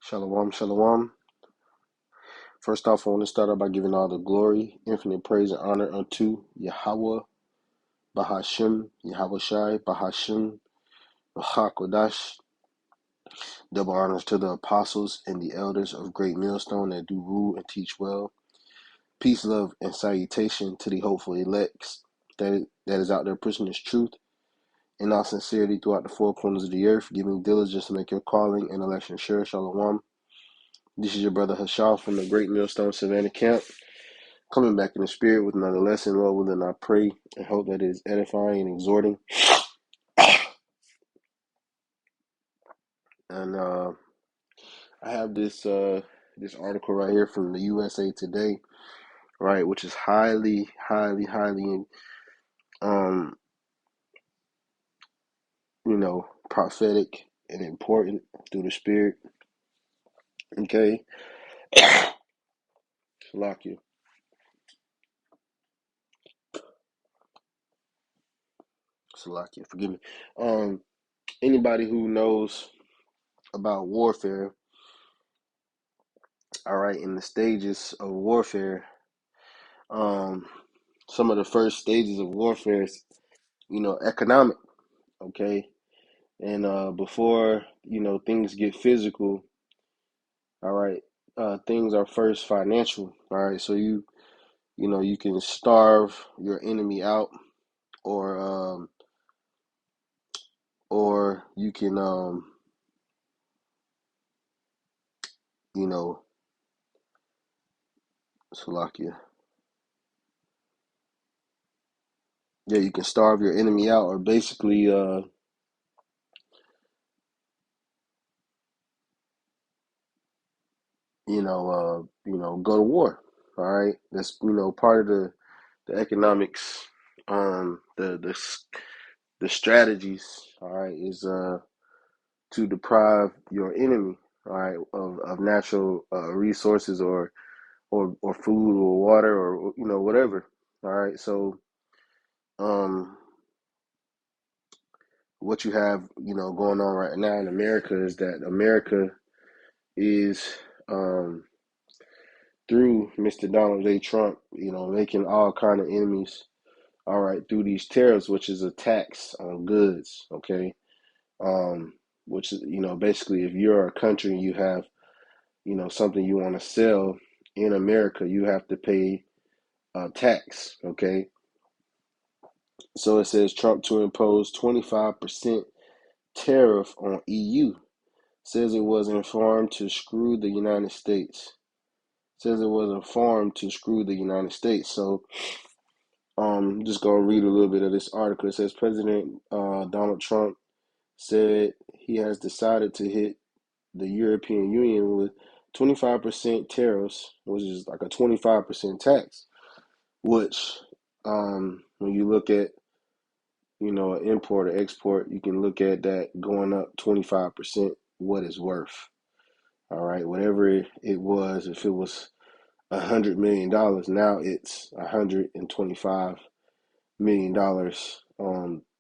Shalom, shalom. First off, I want to start out by giving all the glory, infinite praise, and honor unto Yahweh, Bahashim, Yahweh Shai, Bahashim, Kodash. Double honors to the apostles and the elders of Great Millstone that do rule and teach well. Peace, love, and salutation to the hopeful elects that is out there pushing this truth in all sincerity throughout the four corners of the earth, giving diligence to make your calling and election sure. Shalom. This is your brother Hashal from the Great Millstone Savannah Camp, coming back in the spirit with another lesson. Lord willing, I pray and hope that it is edifying and exhorting. And I have this article right here from the USA Today, right, which is highly um prophetic and important through the spirit. Okay. Salakia. Forgive me. Anybody who knows about warfare, all right, in the stages of warfare, some of the first stages of warfare is, economic, okay? And before, things get physical, all right, things are first financial, all right? So you can starve your enemy out, or you can you know, Salakia. Yeah, you can starve your enemy out, or basically go to war. All right, that's part of the economics, the strategies. All right, is to deprive your enemy, all right, of natural resources, or food or water, or whatever. All right, so um, what you have going on right now in America is that America is um, through Mr. Donald J. Trump, making all kind of enemies. All right, through these tariffs, which is a tax on goods. Okay, um, which is basically, if you're a country and you have something you want to sell in America, you have to pay a tax. Okay, so it says Trump to impose 25% tariff on EU. Says it was informed to screw the United States. Says it was informed to screw the United States. So just gonna read a little bit of this article. It says President Donald Trump said he has decided to hit the European Union with 25% tariffs, which is like a 25% tax, which when you look at an import or export, you can look at that going up 25% what it's worth. All right, whatever it was, if it was $100 million, now it's $125 million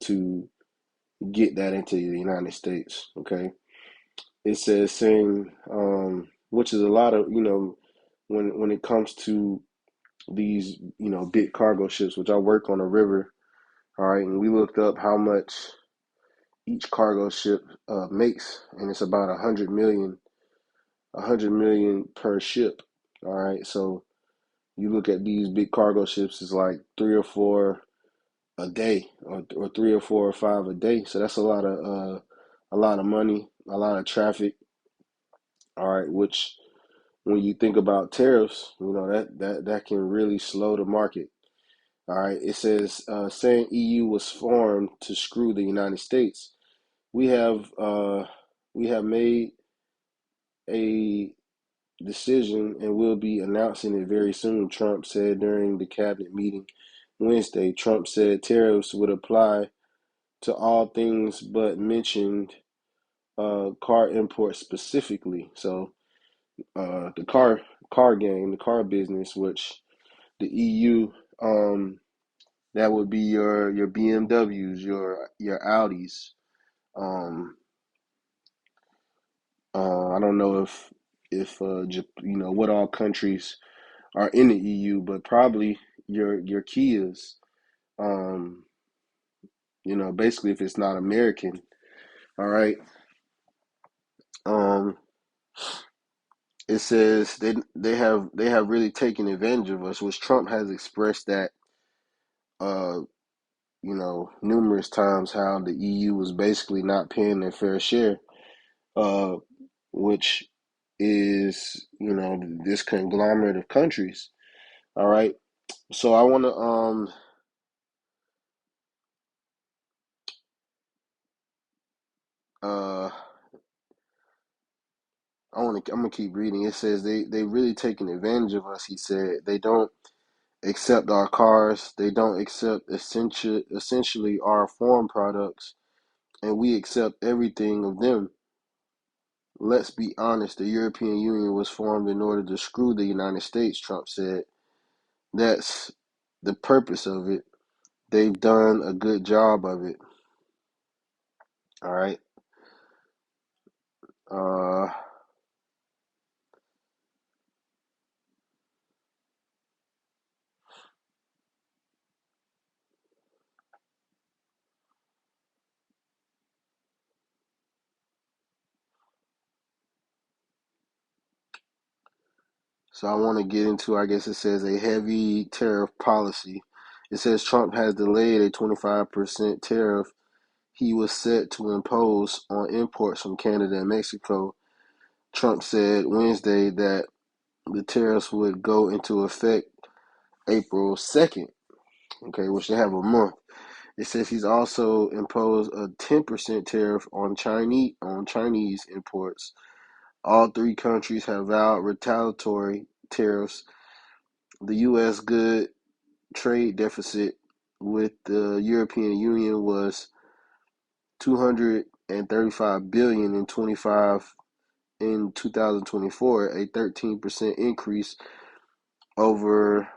to get that into the United States. Okay, it says saying which is a lot of when it comes to these big cargo ships, which I work on a river. All right, and we looked up how much each cargo ship makes, and it's about 100 million per ship. All right, so you look at these big cargo ships, it's like 3 or 4 a day, or 3 or 4 or 5 a day. So that's a lot of money, a lot of traffic. All right, which when you think about tariffs, that can really slow the market. All right, it says saying EU was formed to screw the United States. We have made a decision and will be announcing it very soon, Trump said during the cabinet meeting Wednesday. Trump said tariffs would apply to all things but mentioned car imports specifically. So the car gang, the car business, which the EU, that would be your BMWs, your Audis. I don't know if what all countries are in the EU, but probably your Kias. Um, basically if it's not American, all right. Um, it says they have really taken advantage of us, which Trump has expressed that uh numerous times how the EU was basically not paying their fair share, uh, which is this conglomerate of countries. All right, so I want to uh I'm gonna keep reading. It says they really taking advantage of us. He said they don't accept our cars, they don't accept essentially our farm products, and we accept everything of them. Let's be honest, the European Union was formed in order to screw the United States, Trump said. That's the purpose of it. They've done a good job of it. All right. Uh, so I want to get into, I guess it says, a heavy tariff policy. It says Trump has delayed a 25% tariff he was set to impose on imports from Canada and Mexico. Trump said Wednesday that the tariffs would go into effect April 2nd, okay, which they have a month. It says he's also imposed a 10% tariff on Chinese imports. All three countries have vowed retaliatory tariffs. The U.S. good trade deficit with the European Union was 235 billion in 2024, a 13% increase over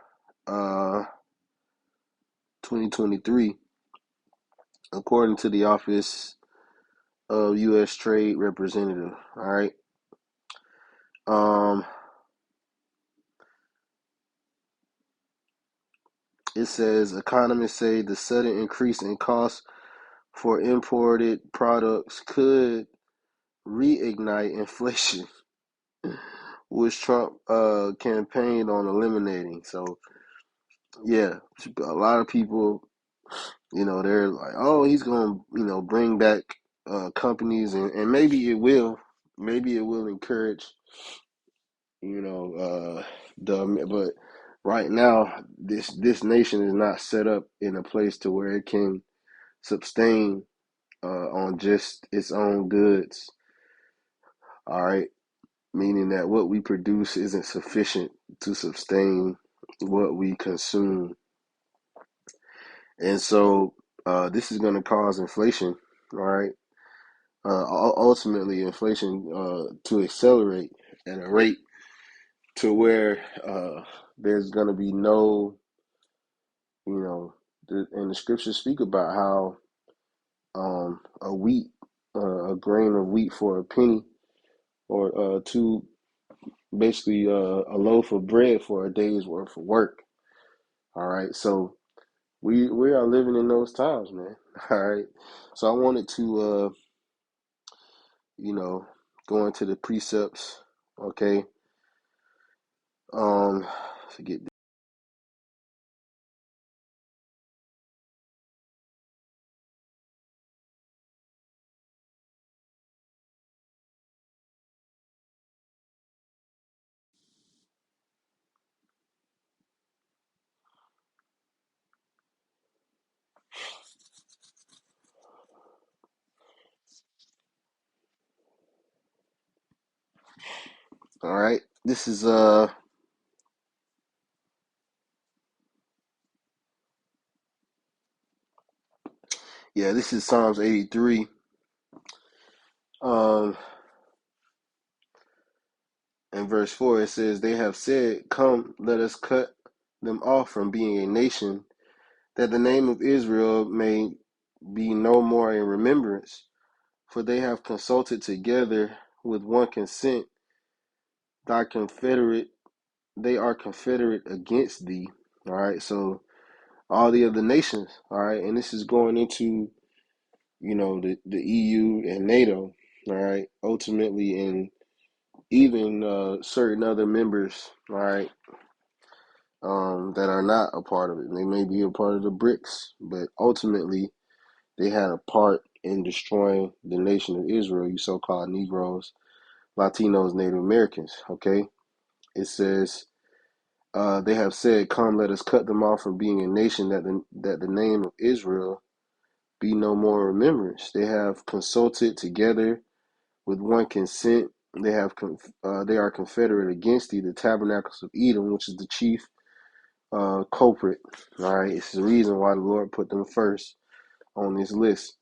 2023, according to the Office of U.S. Trade Representative. All right. Um, it says economists say the sudden increase in costs for imported products could reignite inflation, which Trump campaigned on eliminating. So yeah, a lot of people, they're like, oh, he's gonna, bring back companies, and maybe it will encourage, but right now this nation is not set up in a place to where it can sustain on just its own goods. All right, meaning that what we produce isn't sufficient to sustain what we consume, and so this is going to cause inflation. All right, ultimately inflation to accelerate at a rate to where there's going to be no, you know, and the scriptures speak about how a grain of wheat for a penny, or two, basically a loaf of bread for a day's worth of work. All right, so we are living in those times, man. All right, so I wanted to you know go into the precepts. Okay, to get all right. This is yeah, this is Psalms 83. Um, in verse 4, it says, "They have said, 'Come, let us cut them off from being a nation, that the name of Israel may be no more in remembrance. For they have consulted together with one consent thy confederate, they are confederate against thee. All right, so all the other nations, all right, and this is going into, the EU and NATO, all right, ultimately, and even certain other members, all right, that are not a part of it. They may be a part of the BRICS, but ultimately they had a part in destroying the nation of Israel, you so-called Negroes, Latinos, Native Americans, okay? It says, they have said, come, let us cut them off from being a nation, that the name of Israel be no more remembrance. They have consulted together with one consent. They are confederate against thee, the tabernacles of Edom, which is the chief culprit. All right, it's the reason why the Lord put them first on this list.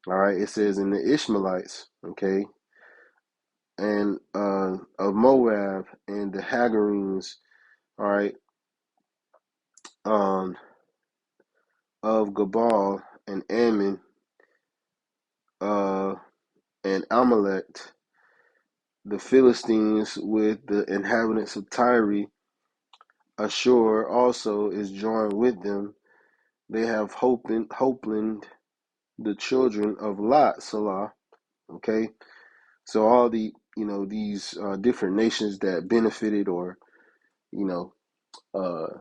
All right, it says in the Ishmaelites, okay, and of Moab and the Hagarenes, all right, um, of Gabal and Ammon, uh, and Amalek, the Philistines with the inhabitants of Tyre, Ashur also is joined with them. They have Hopeland, the children of Lot, Salah. Okay, so all these different nations that benefited or you know uh,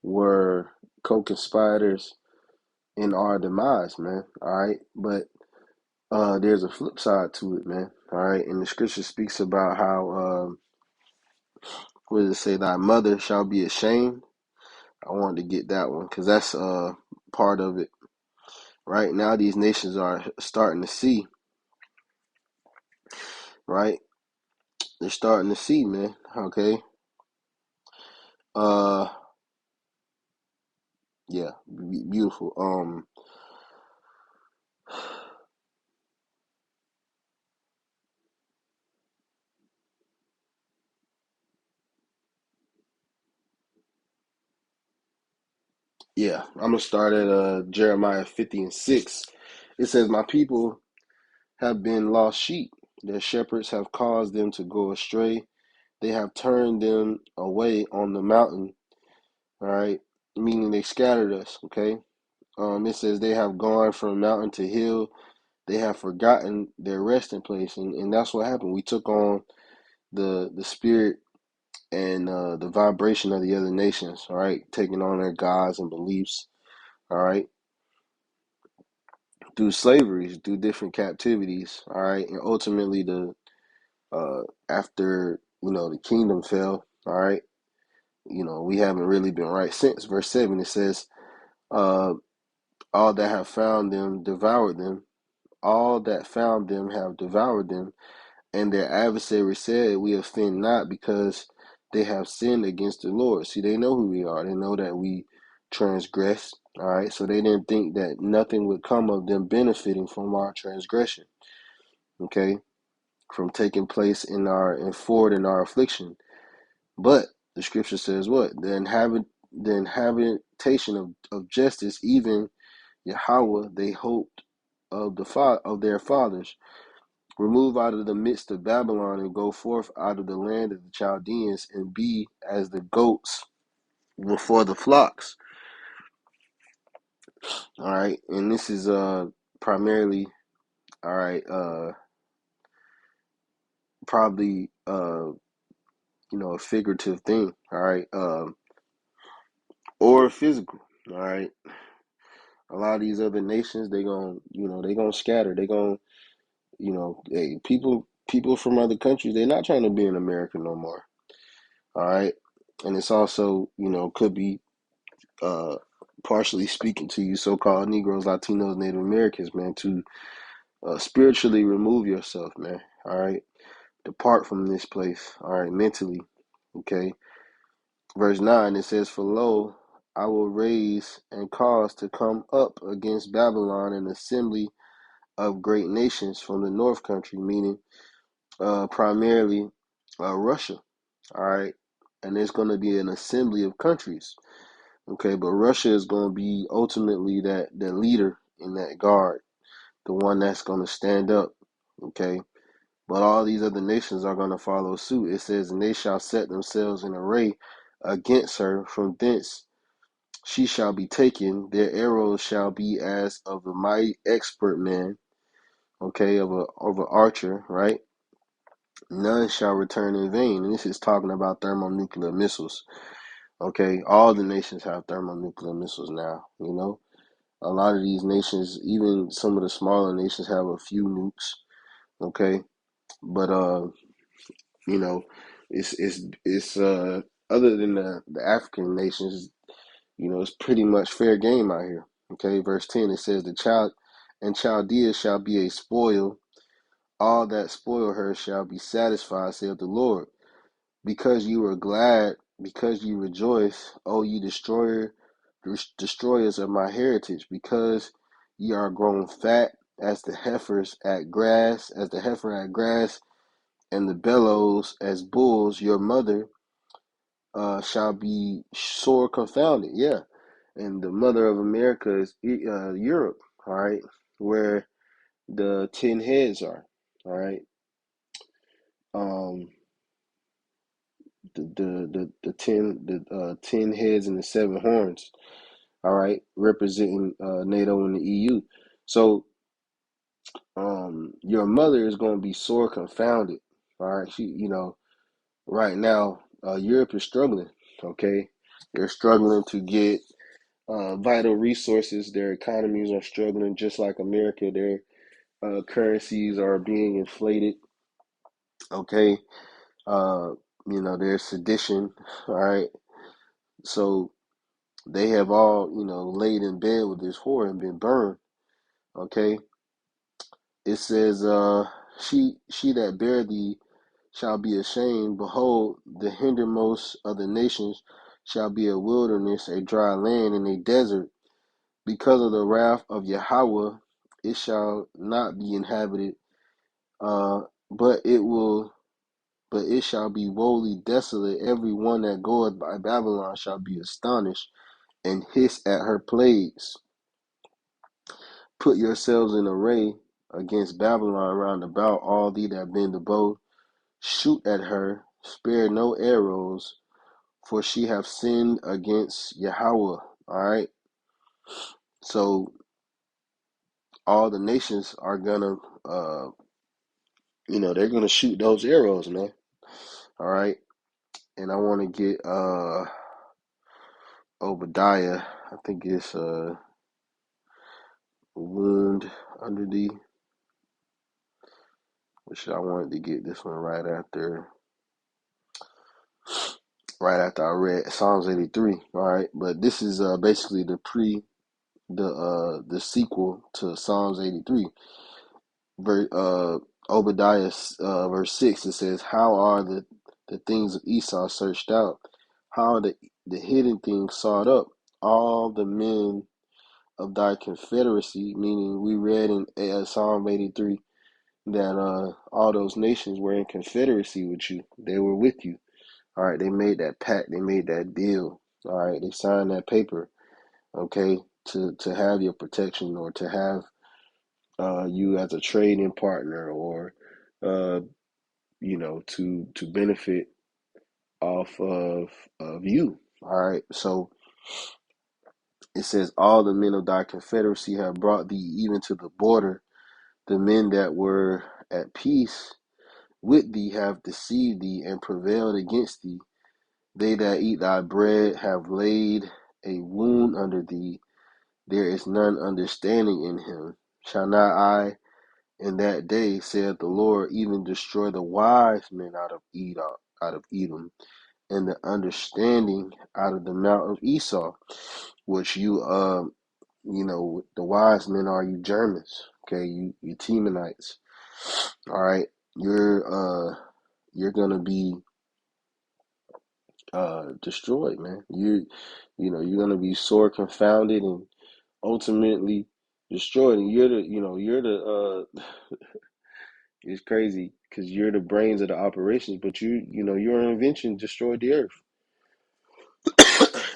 were co-conspirators in our demise, man. All right, but there's a flip side to it, man. All right, and the scripture speaks about how what does it say? Thy mother shall be ashamed. I wanted to get that one because that's part of it. Right now, these nations are starting to see. Right, they're starting to see, man. Okay, uh, yeah, beautiful. Yeah, I'm gonna start at Jeremiah 50:6. It says, "My people have been lost sheep; their shepherds have caused them to go astray. They have turned them away on the mountain." All right, meaning they scattered us. Okay. It says they have gone from mountain to hill. They have forgotten their resting place, and that's what happened. We took on the spirit and the vibration of the other nations. All right, taking on their gods and beliefs. All right, through slaveries, through different captivities. All right, and ultimately uh, after the kingdom fell. All right, we haven't really been right since. Verse 7, it says, uh, all that have found them devoured them. All that found them have devoured them, and their adversary said, we offend not, because they have sinned against the Lord. See, they know who we are. They know that we transgress. All right, so they didn't think that nothing would come of them benefiting from our transgression. Okay, from taking place and forward in our affliction. But the scripture says what? The habitation of justice, even Yahweh, they hoped of their fathers. Remove out of the midst of Babylon and go forth out of the land of the Chaldeans and be as the goats before the flocks. All right, and this is primarily, all right, probably a figurative thing. All right, or physical. All right, a lot of these other nations, they gonna scatter. They gonna hey, people from other countries, they're not trying to be in America no more. All right, and it's also could be uh partially speaking to you so-called Negroes, Latinos, Native Americans, man, to spiritually remove yourself, man. All right, depart from this place. All right, mentally. Okay, verse 9, it says, for lo, I will raise and cause to come up against Babylon an assembly of great nations from the north country, meaning primarily Russia. All right, and there's going to be an assembly of countries. Okay, but Russia is going to be ultimately the leader in that guard, the one that's going to stand up. Okay, But all these other nations are going to follow suit. It says, and they shall set themselves in array against her. From thence she shall be taken. Their arrows shall be as of a mighty expert man, okay, of an archer, right? None shall return in vain. And this is talking about thermonuclear missiles. Okay, all the nations have thermonuclear missiles now. You know, a lot of these nations, even some of the smaller nations, have a few nukes. Okay, but you know, it's other than the African nations, you know, it's pretty much fair game out here. Okay, verse 10, it says, the child and Chaldea shall be a spoil. All that spoil her shall be satisfied, saith the Lord. Because you are glad, because you rejoice, O ye destroyers of my heritage, because ye are grown fat as the heifers at grass, as the heifer at grass, and the bellows as bulls, your mother shall be sore confounded. Yeah. And the mother of America is Europe, all right, where the 10 heads are, all right. Um, the 10 heads and the 7 horns, all right, representing NATO and the EU. So your mother is going to be sore confounded, all right. She, you know, right now Europe is struggling, okay. They're struggling to get vital resources. Their economies are struggling just like America. Their currencies are being inflated, okay. uh you know, there's sedition, all right. So they have all, you know, laid in bed with this whore and been burned. Okay. It says, she that bare thee shall be ashamed. Behold, the hindermost of the nations shall be a wilderness, a dry land, and a desert. Because of the wrath of Yahweh, it shall not be inhabited, uh, but it will but it shall be wholly desolate. Every one that goeth by Babylon shall be astonished and hiss at her plagues. Put yourselves in array against Babylon round about, all thee that bend the bow. Shoot at her, spare no arrows, for she hath sinned against Yahweh. Alright? So all the nations are gonna you know, they're gonna shoot those arrows, man. Alright? And I wanna get Obadiah. I think it's wound under thee, which I wanted to get this one right after I read Psalms 83. All right, but this is basically the sequel to Psalms 83. Obadiah verse 6, it says, how are the things of Esau searched out? How are the hidden things sought up? All the men of thy confederacy, meaning we read in Psalm 83 that all those nations were in confederacy with you. They were with you. All right, they made that pact, they made that deal. All right, they signed that paper, okay, to have your protection, or to have you as a trading partner, or uh, you know, to benefit off of you. All right, so it says, all the men of thy confederacy have brought thee even to the border. The men that were at peace with thee have deceived thee and prevailed against thee. They that eat thy bread have laid a wound under thee. There is none understanding in him. Shall not I in that day, saith the Lord, even destroy the wise men out of Edom, and the understanding out of the mount of Esau, which you know, the wise men are you Germans, okay, you Temanites. All right, you're gonna be destroyed, man. You know, you're gonna be sore confounded and ultimately destroyed. And you're the it's crazy because you're the brains of the operations, but you know, your invention destroyed the earth.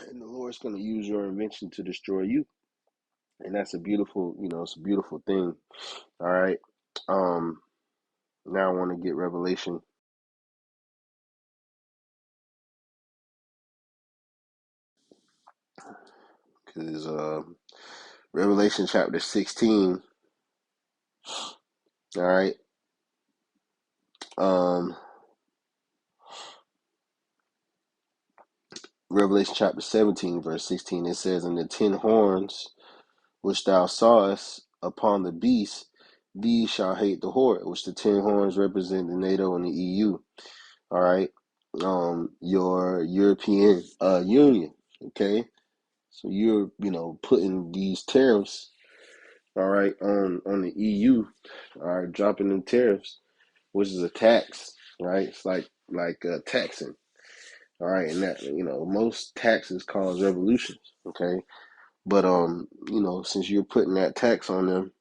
And the Lord's gonna use your invention to destroy you. And that's a beautiful, you know, it's a beautiful thing. All right. Um Now I want to get Revelation, because Revelation chapter 16. All right. Um, Revelation chapter 17, verse 16. It says, "And the 10 horns which thou sawest upon the beast, these shall hate the whore," which the 10 horns represent the NATO and the EU. All right. Your European Union. Okay. So you're, putting these tariffs, all right, on the EU, all right, dropping them tariffs, which is a tax, right? It's like taxing, all right, and that, most taxes cause revolutions, okay? But since you're putting that tax on them,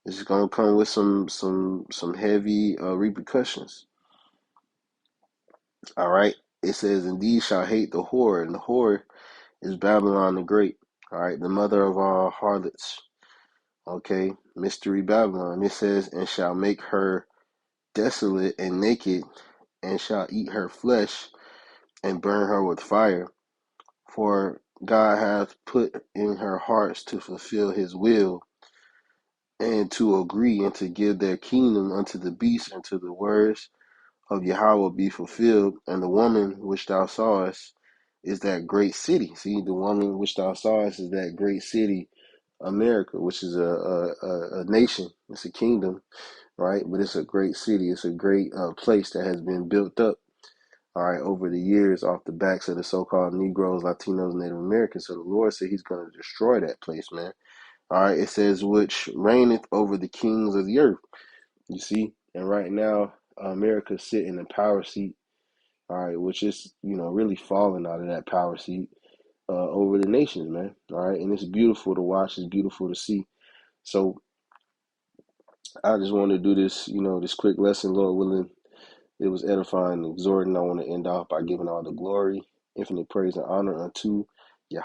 it's gonna come with some heavy repercussions. All right. It says, "And these shall hate the whore," and the whore is Babylon the Great. All right, the mother of all harlots. Okay, Mystery Babylon. It says, "And shall make her desolate and naked, and shall eat her flesh, and burn her with fire. For God hath put in her hearts to fulfill his will, and to agree, and to give their kingdom unto the beast, and to the words of Yahweh be fulfilled. And the woman which thou sawest is that great city." See, the woman which thou sawest is that great city, America, which is a nation. It's a kingdom, right? But it's a great city. It's a great place that has been built up, all right, over the years off the backs of the so-called Negroes, Latinos, Native Americans. So the Lord said he's going to destroy that place, man. All right, it says, "Which reigneth over the kings of the earth." You see? And right now, America's sitting in the power seat, all right, which is, really falling out of that power seat over the nations, man. All right, and it's beautiful to watch. It's beautiful to see. So I just want to do this, this quick lesson, Lord willing. It was edifying and exhorting. I want to end off by giving all the glory, infinite praise, and honor unto Yahweh.